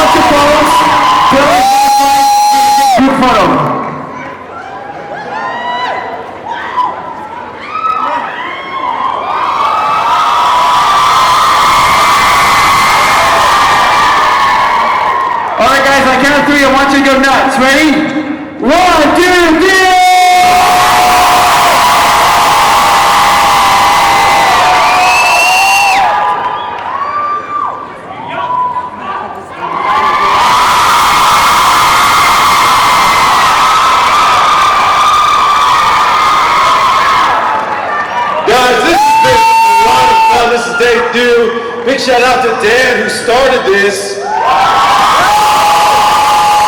microphones. Group photo. All right, guys, on count of three, I want you to go nuts. Ready? 1, 2, 3. Big shout out to Dan who started this. You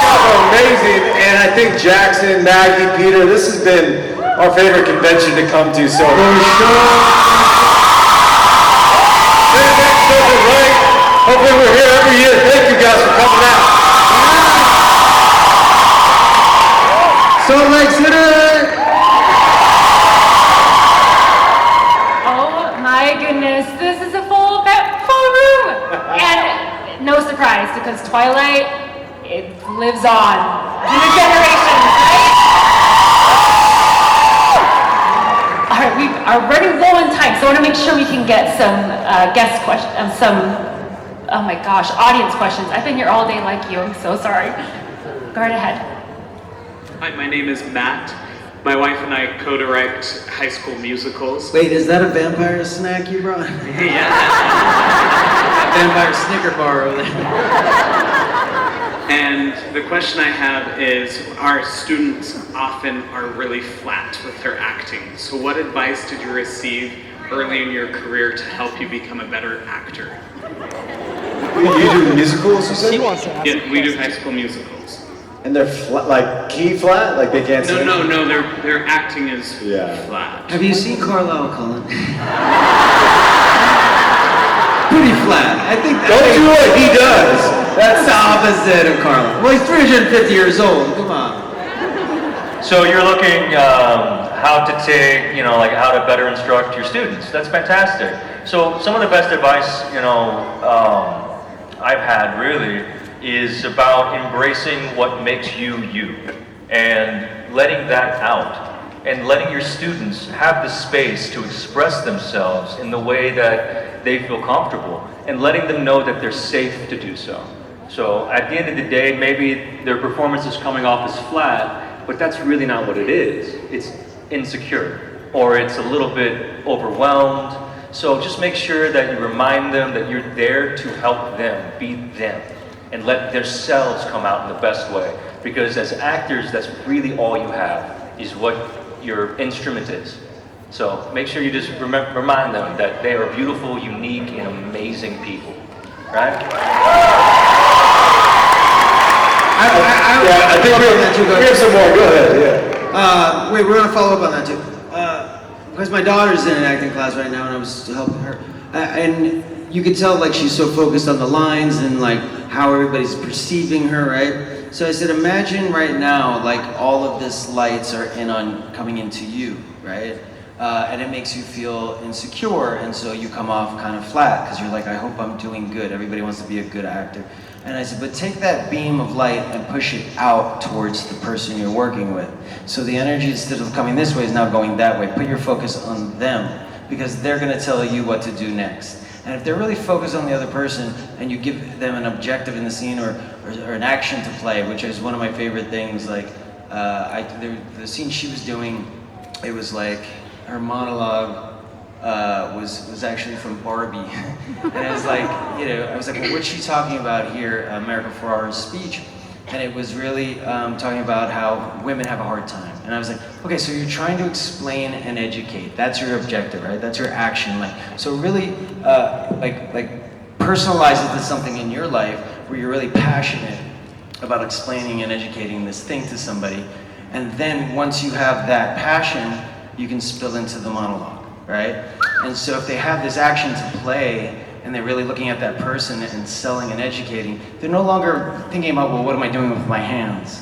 guys are amazing, and I think Jackson, Maggie, Peter, this has been our favorite convention to come to. So right. Hopefully we're here every year. Thank you guys for coming out. Salt Lake City. Oh my goodness, this is a full room, and no surprise because Twilight, it lives on through the generations, right? All right, we are running low on time, so I want to make sure we can get some guest questions, oh my gosh, audience questions. I've been here all day like you, I'm so sorry. Go right ahead. Hi, my name is Matt. My wife and I co-direct high school musicals. Wait, is that a vampire snack you brought? Yeah. Vampire Snicker bar over there. And the question I have is, our students often are really flat with their acting. So what advice did you receive early in your career to help you become a better actor? You do musicals, you said? Yeah, we do high school musicals. And they're flat, like key flat? Like they can't sing? No, their acting is flat. Have you seen Carlisle Cullen? Pretty flat. I think Don't do what he does. That's the opposite of Carlisle. Well, he's 350 years old. Come on. So you're looking how to take, like how to better instruct your students. That's fantastic. So some of the best advice, I've had really is about embracing what makes you you and letting that out and letting your students have the space to express themselves in the way that they feel comfortable and letting them know that they're safe to do so. So at the end of the day, maybe their performance is coming off as flat, but that's really not what it is. It's insecure or it's a little bit overwhelmed. So just make sure that you remind them that you're there to help them be them and let themselves come out in the best way. Because as actors, that's really all you have, is what your instrument is. So make sure you just remind them that they are beautiful, unique, and amazing people, right? I think we have some more, go ahead, yeah. Wait, we're gonna follow up on that too. Because my daughter's in an acting class right now and I was helping her. And you could tell like she's so focused on the lines and like how everybody's perceiving her, right? So I said, imagine right now, like all of this lights are coming into you, right? And it makes you feel insecure, and so you come off kind of flat because you're like, I hope I'm doing good. Everybody wants to be a good actor. And I said, but take that beam of light and push it out towards the person you're working with. So the energy, instead of coming this way, is now going that way. Put your focus on them, because they're gonna tell you what to do next. And if they're really focused on the other person and you give them an objective in the scene or an action to play, which is one of my favorite things, like the scene she was doing, it was like her monologue was actually from Barbie. And it was like, I was like, well, what's she talking about here, America Ferrera's speech? And it was really talking about how women have a hard time. And I was like, okay, so you're trying to explain and educate. That's your objective, right? That's your action. So really, personalize it to something in your life where you're really passionate about explaining and educating this thing to somebody. And then once you have that passion, you can spill into the monologue, right? And so if they have this action to play, and they're really looking at that person and selling and educating, they're no longer thinking about, well, what am I doing with my hands?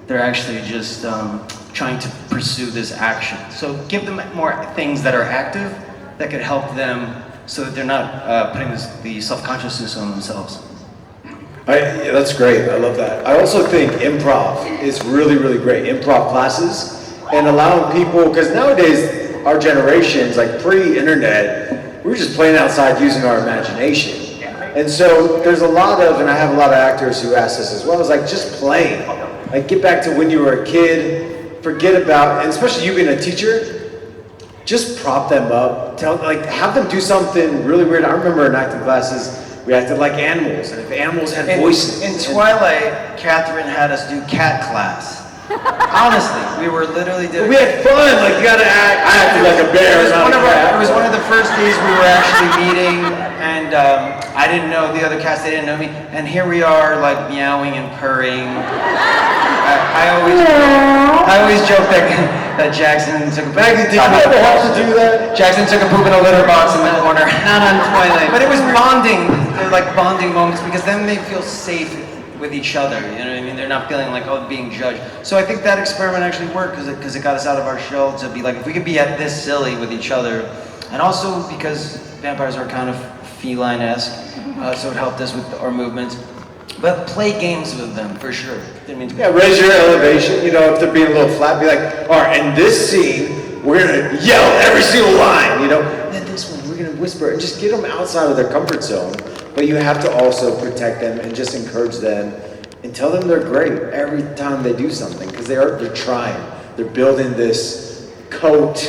They're actually just trying to pursue this action. So give them more things that are active that could help them so that they're not putting the self-consciousness on themselves. Yeah, that's great. I love that. I also think improv is really, really great. Improv classes and allowing people, because nowadays our generations, like pre-internet, we were just playing outside using our imagination. And so there's a lot of, and I have a lot of actors who ask this as well, is like just playing. Like get back to when you were a kid, forget about, and especially you being a teacher, just prop them up, have them do something really weird. I remember in acting classes, we acted like animals, and if animals had voices. In Twilight, Catherine had us do cat class. Honestly, we were literally doing. We had fun. Like you gotta act. I acted like a bear. It was one of the first days we were actually meeting, and I didn't know the other cast. They didn't know me, and here we are, like meowing and purring. I always joke that Jackson took a Maggie, did you ever have to do that? Jackson took a poop in a litter box in the corner. Not on Twilight. But it was bonding. They're like bonding moments because then they feel safe with each other. You know what I mean? They're not feeling like, oh, being judged. So I think that experiment actually worked because it got us out of our shell to be like, if we could be at this silly with each other, and also because vampires are kind of feline-esque, so it helped us with our movements. But play games with them, for sure. Yeah, raise your elevation. You know, if they're being a little flat, be like, all right, in this scene, we're gonna yell every single line, you know? And this one, we're gonna whisper, and just get them outside of their comfort zone. But you have to also protect them and just encourage them and tell them they're great every time they do something, because they're trying. They're building this coat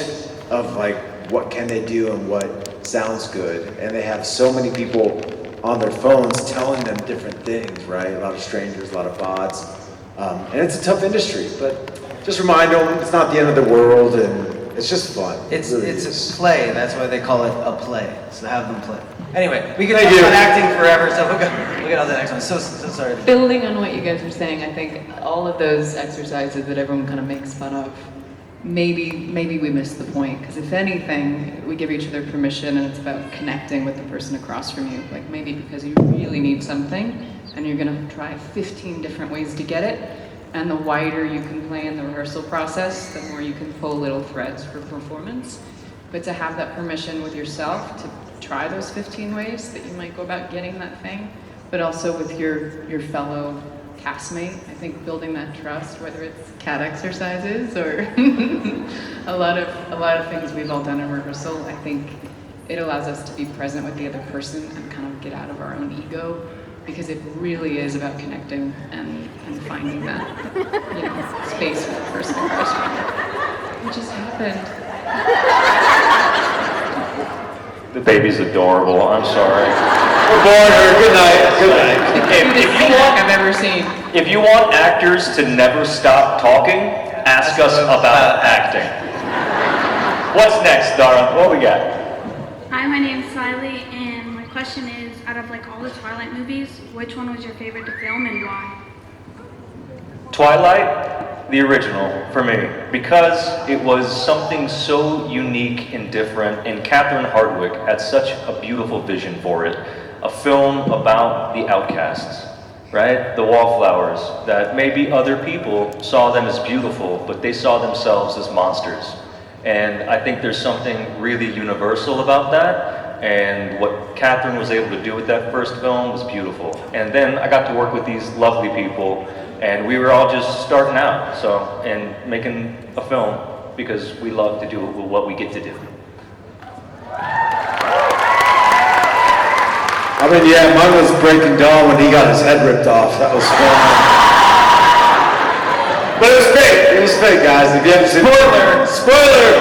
of like, what can they do and what sounds good. And they have so many people on their phones telling them different things, right? A lot of strangers, a lot of bots. And it's a tough industry, but just remind them it's not the end of the world and it's just fun. It's really a play, that's why they call it a play. So have them play. Anyway, we could talk about acting forever, so we'll get on to the next one. So sorry. Building on what you guys were saying, I think all of those exercises that everyone kind of makes fun of, maybe we missed the point, because if anything, we give each other permission and it's about connecting with the person across from you. Like maybe because you really need something and you're gonna try 15 different ways to get it, and the wider you can play in the rehearsal process, the more you can pull little threads for performance. But to have that permission with yourself to try those 15 ways that you might go about getting that thing, but also with your fellow castmate. I think building that trust, whether it's cat exercises or a lot of things we've all done in rehearsal, I think it allows us to be present with the other person and kind of get out of our own ego, because it really is about connecting and finding that space with the person across from you. What just happened? The baby's adorable. I'm sorry. We're born her. Good night. Good night. If you want actors to never stop talking, ask us about acting. What's next, Dara? What we got? Hi, my name's Siley, and my question is, out of like all the Twilight movies, which one was your favorite to film and why? Twilight, the original, for me, because it was something so unique and different, and Catherine Hardwicke had such a beautiful vision for it. A film about the outcasts, right? The wallflowers, that maybe other people saw them as beautiful, but they saw themselves as monsters. And I think there's something really universal about that, and what Catherine was able to do with that first film was beautiful. And then I got to work with these lovely people, and we were all just starting out, and making a film because we love to do what we get to do. I mean, yeah, mine was Breaking Dawn when he got his head ripped off. That was fun. But it was fake. It was fake, guys. If you haven't seen Spoiler!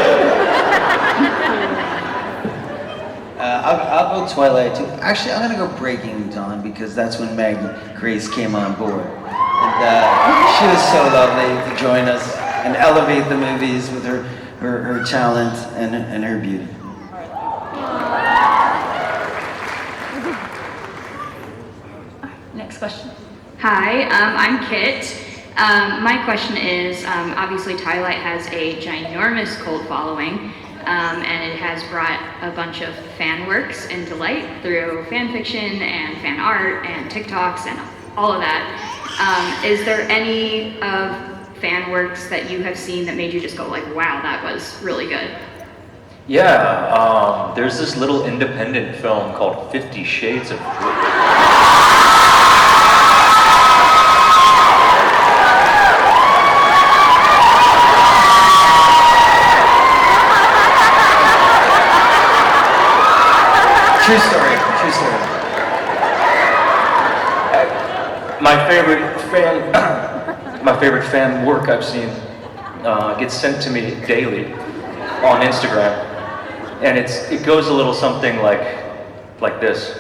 I'll go Twilight too. Actually, I'm gonna go Breaking Dawn because that's when Maggie Grace came on board. And she was so lovely to join us and elevate the movies with her talent and her beauty. Next question. Hi, I'm Kit. My question is, obviously Twilight has a ginormous cult following, and it has brought a bunch of fan works into light through fan fiction and fan art and TikToks and all of that. Is there any of fan works that you have seen that made you just go like, wow, that was really good? Yeah, there's this little independent film called 50 Shades of Grey. True story. True story. My favorite fan work I've seen gets sent to me daily on Instagram, and it goes a little something like this.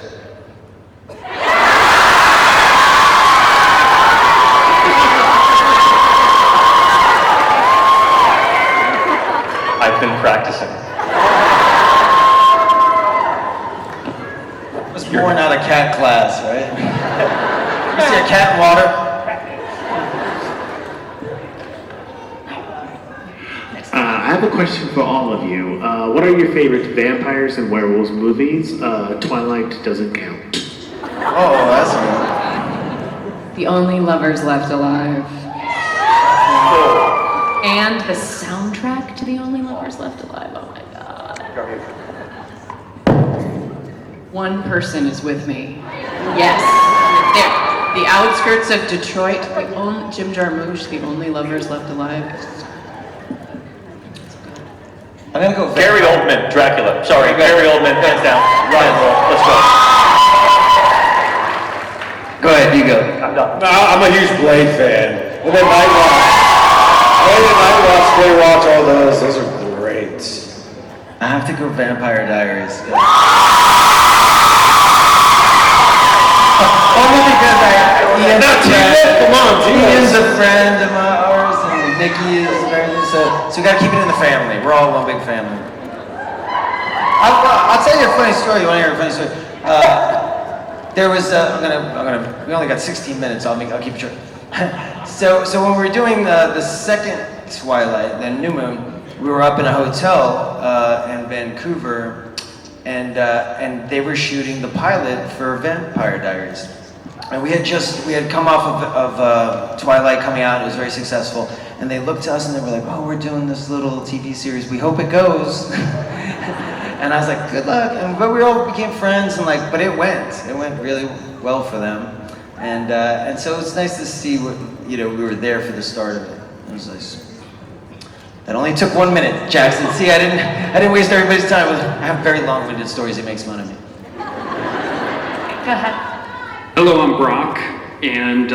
I've been practicing. I was born out of cat class, right? You see a cat in water? I have a question for all of you. What are your favorite vampires and werewolves movies? Twilight doesn't count. Oh, that's good. The Only Lovers Left Alive. And the soundtrack to The Only Lovers Left Alive. Oh my god. One person is with me. Yes. There. The outskirts of Detroit. Jim Jarmusch, The Only Lovers Left Alive. I'm gonna go Gary Oldman, Dracula. Sorry, Gary Oldman, hands down. Ryan, let's go. Go ahead, you go. I'm done. No, I'm a huge Blade fan. And then Nightwatch, Daywatch, all those are great. I have to go Vampire Diaries. Only because Ian's a friend of ours, and Nikki is very good, so we gotta keep it in the family. We're all one big family. I'll tell you a funny story. You wanna hear a funny story? There was, we only got 16 minutes, I'll keep it short. So when we were doing the second Twilight, then New Moon, we were up in a hotel in Vancouver, and they were shooting the pilot for Vampire Diaries. And we had come off of Twilight coming out, it was very successful, and they looked to us and they were like, oh, we're doing this little TV series, we hope it goes. And I was like, good luck, but we all became friends, and but it went really well for them. And so it's nice to see we were there for the start of it. It was nice. That only took 1 minute, Jackson. See, I didn't waste everybody's time. I have very long-winded stories. It makes fun of me. Go ahead. Hello, I'm Brock, and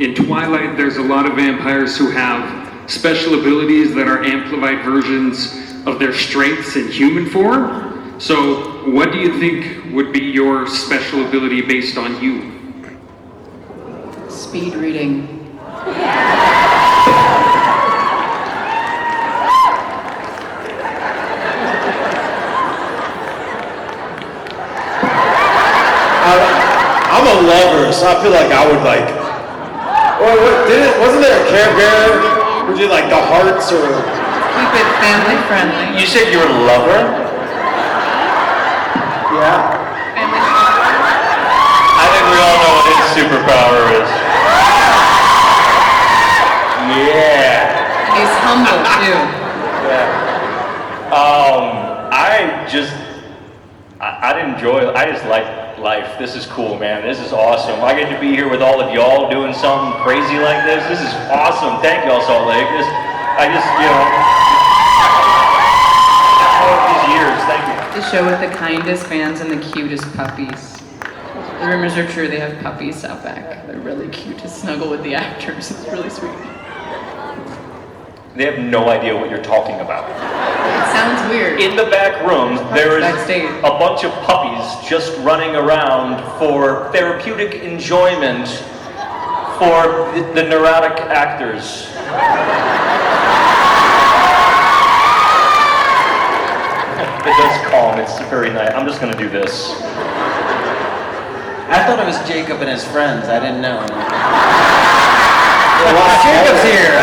in Twilight there's a lot of vampires who have special abilities that are amplified versions of their strengths in human form. So what do you think would be your special ability based on you? Speed reading. I'm a lover, so I feel like I would wasn't there a Care Bear who did the hearts or? Keep it family friendly. You said you're a lover? Yeah. I think we all know what his superpower is. Yeah. He's humble too. Yeah. I just like life. This is cool, man. This is awesome. I get to be here with all of y'all doing something crazy like this. This is awesome. Thank y'all, Salt Lake. All these years, thank you. The show with the kindest fans and the cutest puppies. The rumors are true, they have puppies out back. They're really cute to snuggle with the actors. It's really sweet. They have no idea what you're talking about. It sounds weird. In the back room, there is Backstage. a bunch of puppies just running around for therapeutic enjoyment for the neurotic actors. It does calm, it's very nice. I'm just gonna do this. I thought it was Jacob and his friends. I didn't know. Well, Jacob's here.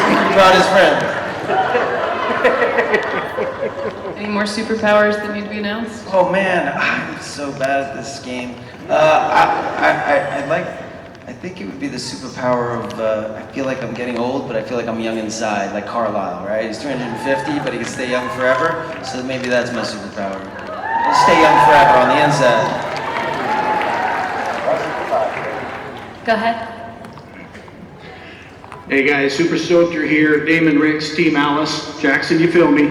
He brought his friend. Any more superpowers that need to be announced? Oh man, I'm so bad at this game. I think it would be the superpower of, I feel like I'm getting old, but I feel like I'm young inside, like Carlisle, right? He's 350, but he can stay young forever, so maybe that's my superpower. I'll stay young forever on the inside. Go ahead. Hey guys, super stoked you're here. Damon, Ricks, Team Alice. Jackson, you feel me?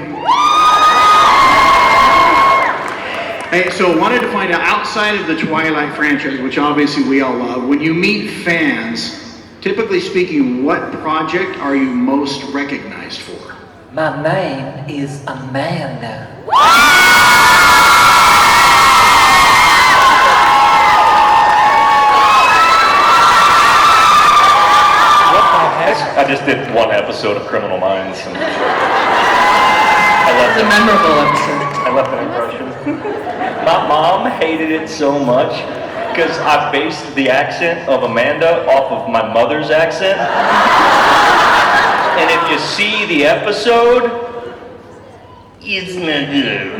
Hey, so I wanted to find out, outside of the Twilight franchise, which obviously we all love, when you meet fans, typically speaking, what project are you most recognized for? My name is Amanda. I just did one episode of Criminal Minds. And It's a memorable episode. I left an impression. My mom hated it so much because I based the accent of Amanda off of my mother's accent. And if you see the episode, it's not good.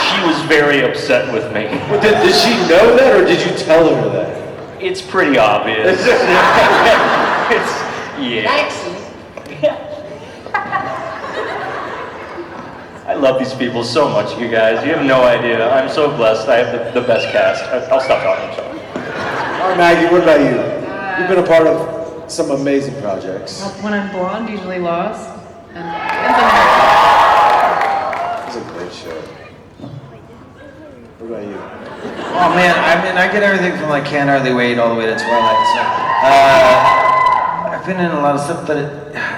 She was very upset with me. Well, did she know that, or did you tell her that? It's pretty obvious. Yeah. I love these people so much, you guys. You have no idea. I'm so blessed. I have the best cast. I'll stop talking. I'm sorry. All right, Maggie, what about you? You've been a part of some amazing projects. When I'm blonde, usually Lost. And It's a great show. What about you? Oh man, I mean, I get everything from like Can't Hardly Wait all the way to Twilight. So, I've been in a lot of stuff, but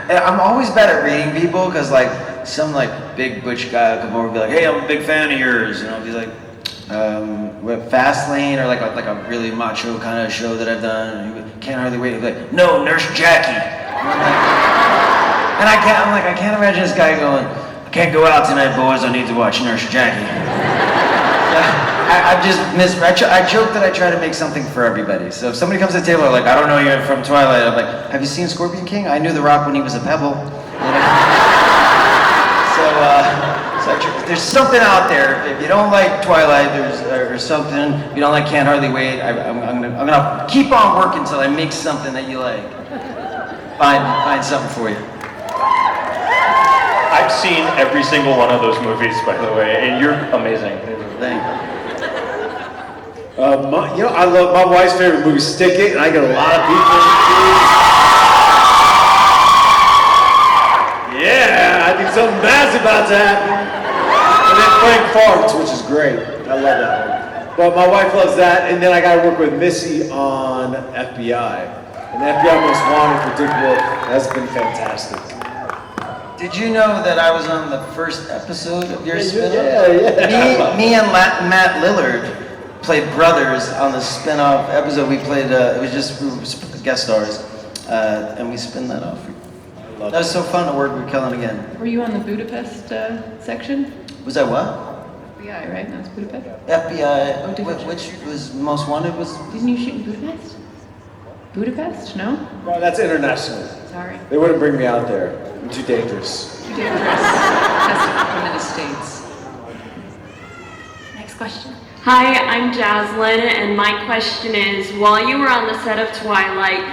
I'm always bad at reading people because like some like big butch guy will come over and be like, "Hey, I'm a big fan of yours," and I'll be like, "Fastlane," or like a really macho kind of show that I've done. And he would, Can't Hardly Wait. He'd be like, "No, Nurse Jackie." And I can't imagine this guy going, "I can't go out tonight, boys. I need to watch Nurse Jackie." I joke that I try to make something for everybody. So if somebody comes to the table, like, "I don't know you're from Twilight," I'm like, "Have you seen Scorpion King? I knew The Rock when he was a pebble." You know? So there's something out there. If you don't like Twilight, there's something. If you don't like Can't Hardly Wait, I'm gonna keep on working until I make something that you like. Find something for you. I've seen every single one of those movies, by the way, and you're amazing. Thank you. I love my wife's favorite movie, Stick It, and I get a lot of people. Yeah, I think something bad's about to happen. And then Frank Farts, which is great. I love that one. But my wife loves that, and then I got to work with Missy on FBI. And FBI Most Wanted for Dick Wolf has been fantastic. Did you know that I was on the first episode of your spin-off? Yeah. Me and Matt Lillard played brothers on the spin-off episode. We played, we were guest stars, and we spin that off. That was so fun to work with Kellen again. were you on the Budapest section? Was I what? FBI, right? That's Budapest? FBI, Oh, did you- which was Most Wanted was? Didn't you shoot in Budapest? Budapest? No? Well, that's international. Sorry. They wouldn't bring me out there. I'm too dangerous. Too dangerous. Has to come in the States. Next question. Hi, I'm Jaslyn, and my question is, while you were on the set of Twilight,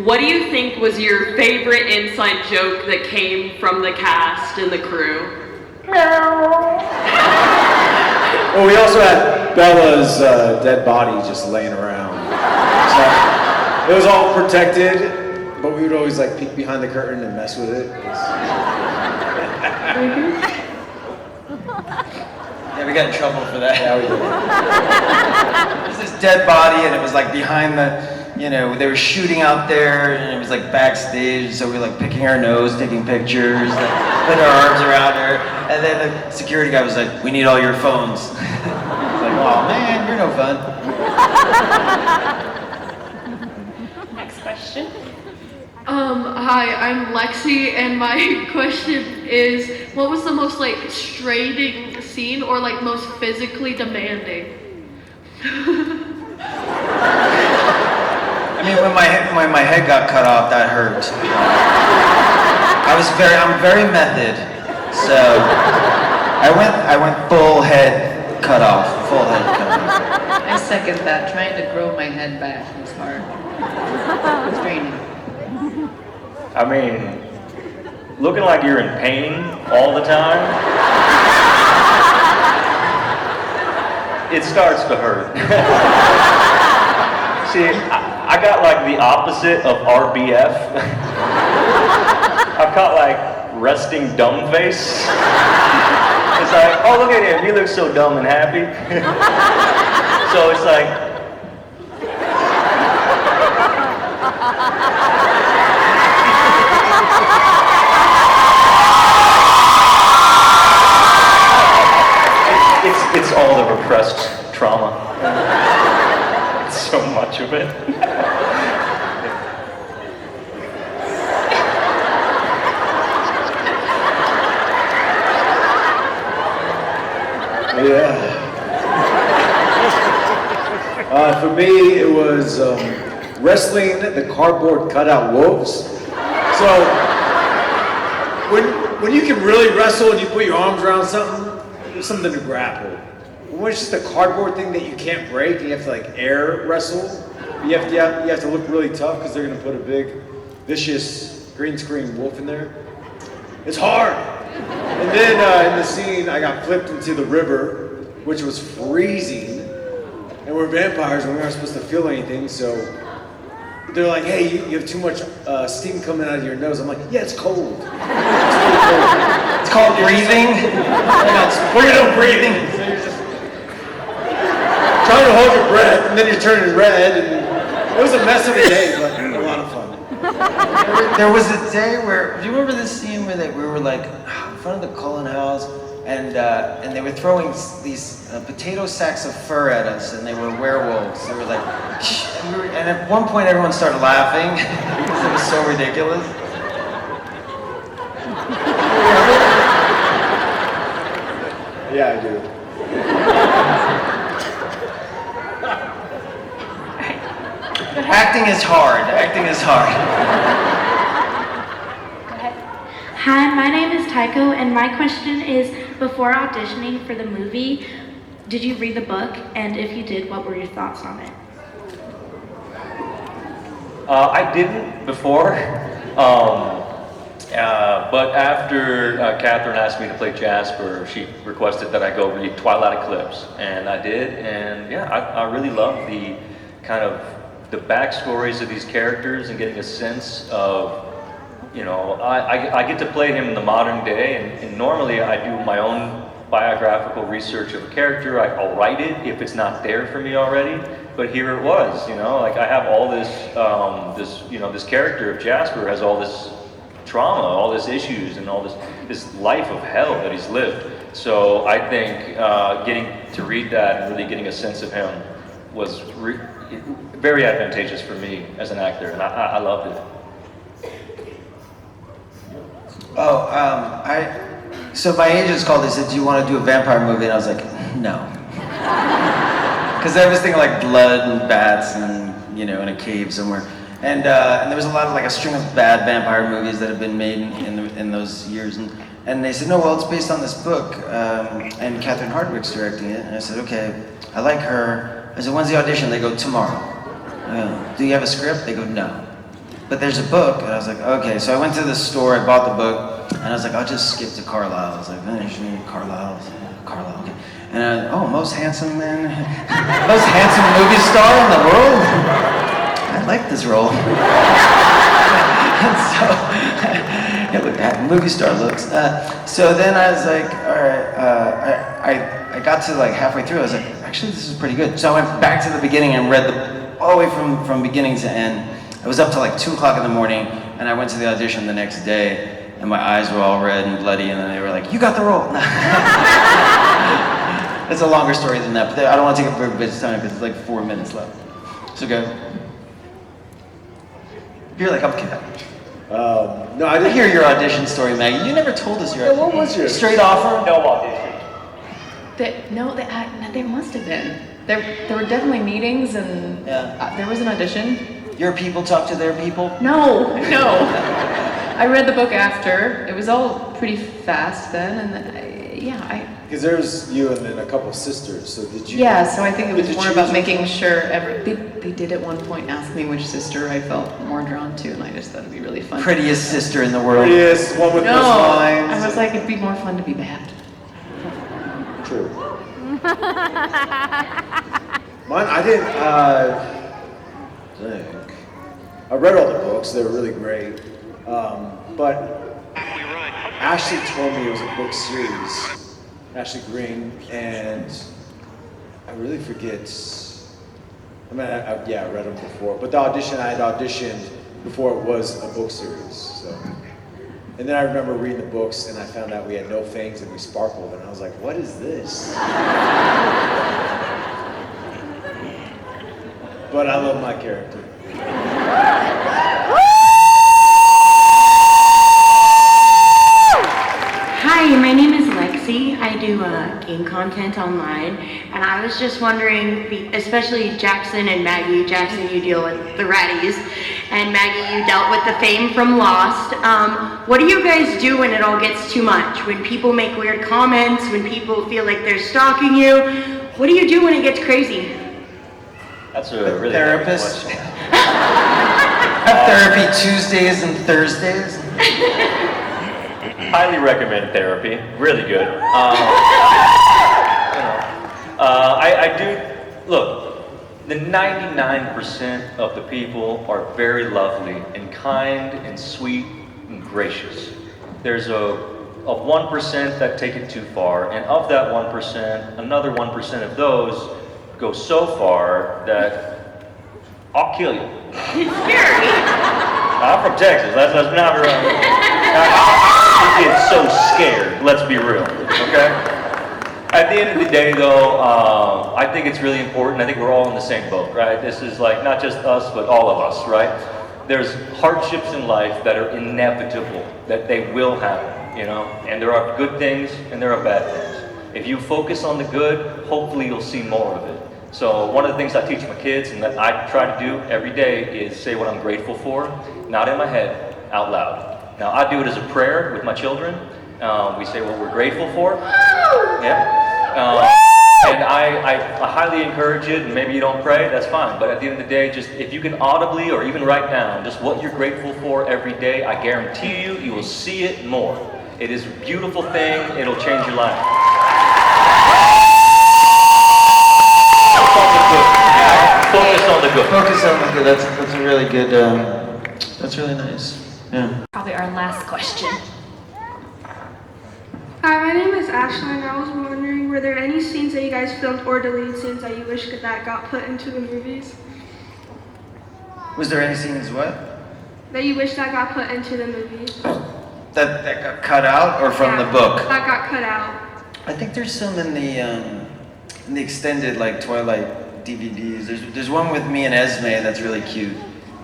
what do you think was your favorite inside joke that came from the cast and the crew? Well, we also had Bella's dead body just laying around. So it was all protected, but we would always like peek behind the curtain and mess with it. Yeah, we got in trouble for that. Yeah, we did. It was this dead body, and it was like behind the, they were shooting out there, and it was like backstage, so we were like picking our nose, taking pictures, like, putting our arms around her, and then the security guy was like, "We need all your phones." I was like, "Oh man, you're no fun." Next question. Hi, I'm Lexi, and my question is, what was the most straining scene or most physically demanding? I mean, when my head got cut off, that hurt. I'm very method, so I went full head cut off, full head cut off. I second that. Trying to grow my head back was hard. It was draining. I mean, looking like you're in pain all the time, it starts to hurt. See, I got like the opposite of RBF. I've got like resting dumb face. It's like, oh, look at him, he looks so dumb and happy. So it's like, it's all the repressed trauma. So much of it. Yeah. For me, it was wrestling the cardboard cutout wolves. So when you can really wrestle and you put your arms around something, there's something to grapple. When it's just a cardboard thing that you can't break, and you have to like air wrestle. You have to look really tough because they're gonna put a big, vicious green screen wolf in there. It's hard. And then in the scene, I got flipped into the river, which was freezing, and we're vampires and we aren't supposed to feel anything. So they're like, "Hey, you have too much steam coming out of your nose." I'm like, "Yeah, it's cold. It's really cold." It's called breathing. We're gonna breathing. So you're just trying to hold your breath, and then you're turning red, and it was a mess of a day, but a lot of fun. There was a day where, do you remember this scene where we were like in front of the Cullen house, and they were throwing these potato sacks of fur at us, and they were werewolves. They were like, and at one point everyone started laughing because it was so ridiculous. Yeah, I do. Acting is hard. Acting is hard. Hi, my name is Tycho, and my question is, before auditioning for the movie, did you read the book? And if you did, what were your thoughts on it? I didn't before, but after Catherine asked me to play Jasper, she requested that I go read Twilight Eclipse, and I did, and yeah, I really love the kind of the backstories of these characters and getting a sense of, you know, I get to play him in the modern day, and normally I do my own biographical research of a character. I'll write it if it's not there for me already, but here it was, you know, like I have all this, this character of Jasper has all this trauma, all these issues, and all this life of hell that he's lived. So I think getting to read that and really getting a sense of him was very advantageous for me as an actor, and I loved it. So my agents called, they said, "Do you want to do a vampire movie?" And I was like, "No." Because I was thinking like blood and bats and, you know, in a cave somewhere. And there was a lot of like a string of bad vampire movies that have been made in those years. And they said, "No, well, it's based on this book, and Catherine Hardwicke's directing it." And I said, "Okay, I like her." I said, "When's the audition?" They go, "Tomorrow." "Do you have a script?" They go, "No. But there's a book." And I was like, "Okay." So I went to the store, I bought the book, and I was like, "I'll just skip to Carlisle." I was like, Carlisle, okay. And most handsome man, most handsome movie star in the world. I like this role. And so, movie star looks. So then I was like, all right, I got to like halfway through, I was like, actually this is pretty good. So I went back to the beginning and read all the way from beginning to end. I was up till like 2 o'clock in the morning, and I went to the audition the next day, and my eyes were all red and bloody, and then they were like, "You got the role." It's a longer story than that, but I don't want to take up very much time because it's like 4 minutes left. So go. You're like, "I'm kidding." No, I didn't hear your audition story, Maggie. You never told us your audition. What was yours? Straight offer? No audition. There must have been. There were definitely meetings, and there was an audition. Your people talk to their people? No. I read the book after. It was all pretty fast then, and Because there's you and then a couple sisters, so did you? Yeah, so I think it was more about making sure they did at one point ask me which sister I felt more drawn to, and I just thought it'd be really fun. Prettiest sister in the world. Prettiest, one with most lines. I was like, it'd be more fun to be bad. True. Mine, I didn't think. I read all the books, they were really great. But Ashley told me it was a book series. Ashley Green, and I really forget. I mean, yeah, I read them before, but the audition, I had auditioned before it was a book series. So, and then I remember reading the books, and I found out we had no fangs and we sparkled, and I was like, "What is this?" But I love my character. Hi, my name is Lexi. I do game content online, and I was just wondering, especially Jackson and Maggie. Jackson, you deal with the ratties, and Maggie, you dealt with the fame from Lost. What do you guys do when it all gets too much? When people make weird comments, when people feel like they're stalking you? What do you do when it gets crazy? That's a really therapist. Question. Therapy Tuesdays and Thursdays. Highly recommend therapy. Really good. I do, look, the 99% of the people are very lovely and kind and sweet and gracious. There's a 1% that take it too far, and of that 1%, another 1% of those go so far that I'll kill you. It's scary. I'm from Texas. That's not right. I get so scared. Let's be real. Okay. At the end of the day, though, I think it's really important. I think we're all in the same boat, right? This is like not just us, but all of us, right? There's hardships in life that are inevitable, that they will happen, you know. And there are good things and there are bad things. If you focus on the good, hopefully you'll see more of it. So one of the things I teach my kids and that I try to do every day is say what I'm grateful for, not in my head, out loud. Now I do it as a prayer with my children. We say what we're grateful for. Yeah. And I highly encourage it, and maybe you don't pray, that's fine. But at the end of the day, just if you can audibly or even write down just what you're grateful for every day, I guarantee you will see it more. It is a beautiful thing, it'll change your life. Focus on the good. Focus on the good. That's a really good. That's really nice. Yeah. Probably our last question. Hi, my name is Ashley, and I was wondering, were there any scenes that you guys filmed or deleted scenes that you wish that got put into the movies? Was there any scenes what? That you wish that got put into the movies? That got cut out or from the book? That got cut out. I think there's some in the extended like Twilight DVDs. There's one with me and Esme that's really cute,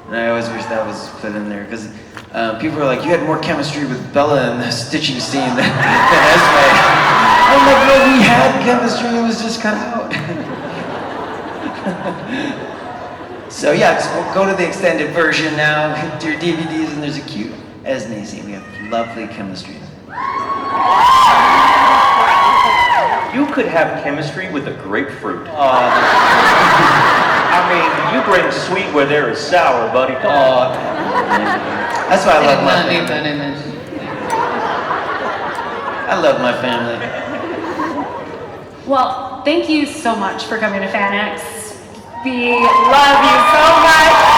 and I always wish that was put in there because people are like, you had more chemistry with Bella in the stitching scene than Esme. I'm like, no, we had chemistry. It was just cut out. So yeah, just go to the extended version now. Do your DVDs, and there's a cute Esme scene. We have lovely chemistry. You could have chemistry with a grapefruit. I mean, you bring sweet where there is sour, buddy. Come on. That's why I love my family. I love my family. Well, thank you so much for coming to FanX. We love you so much.